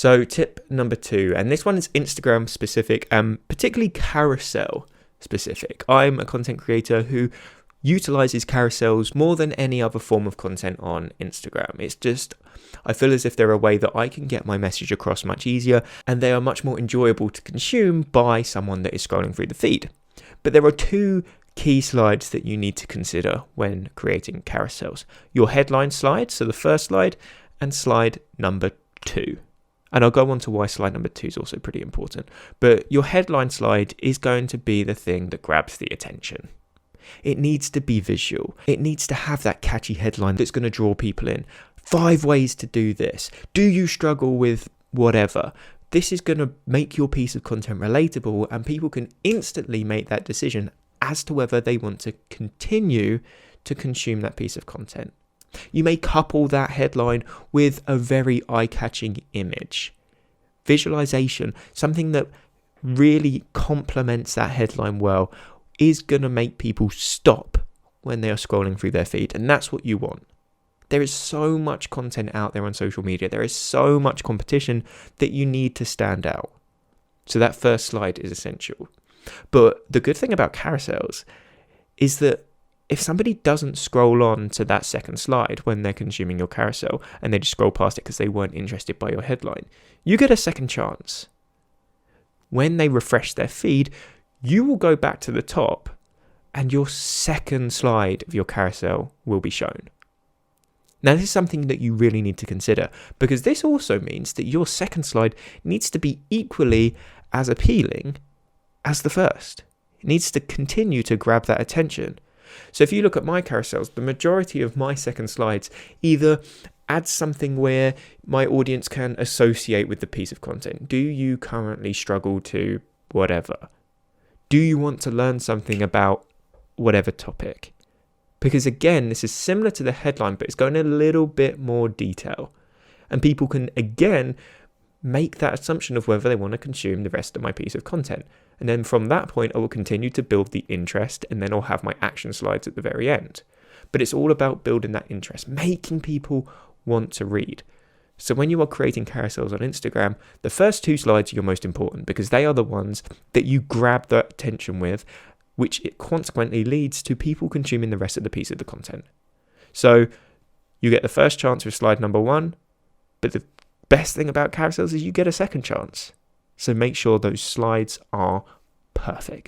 So tip number 2, and this one is Instagram specific, particularly carousel specific. I'm a content creator who utilizes carousels more than any other form of content on Instagram. It's just, I feel as if they're a way that I can get my message across much easier, and they are much more enjoyable to consume by someone that is scrolling through the feed. But there are 2 key slides that you need to consider when creating carousels. Your headline slide, so the first slide, and slide number 2. And I'll go on to why slide number 2 is also pretty important. But your headline slide is going to be the thing that grabs the attention. It needs to be visual. It needs to have that catchy headline that's going to draw people in. 5 ways to do this. Do you struggle with whatever? This is going to make your piece of content relatable, and people can instantly make that decision as to whether they want to continue to consume that piece of content. You may couple that headline with a very eye-catching image. Visualization, something that really complements that headline well, is going to make people stop when they are scrolling through their feed, and that's what you want. There is so much content out there on social media. There is so much competition that you need to stand out. So that first slide is essential. But the good thing about carousels is that if somebody doesn't scroll on to that second slide when they're consuming your carousel and they just scroll past it because they weren't interested by your headline, you get a second chance. When they refresh their feed, you will go back to the top and your second slide of your carousel will be shown. Now, this is something that you really need to consider, because this also means that your second slide needs to be equally as appealing as the first. It needs to continue to grab that attention. So if you look at my carousels, the majority of my second slides either add something where my audience can associate with the piece of content. Do you currently struggle to whatever? Do you want to learn something about whatever topic? Because again, this is similar to the headline, but it's going a little bit more detail. And people can, again, make that assumption of whether they want to consume the rest of my piece of content. And then from that point, I will continue to build the interest, and then I'll have my action slides at the very end. But it's all about building that interest, making people want to read. So when you are creating carousels on Instagram, the first 2 slides are your most important, because they are the ones that you grab the attention with, which it consequently leads to people consuming the rest of the piece of the content. So you get the first chance with slide number 1, but the best thing about carousels is you get a second chance. So make sure those slides are perfect.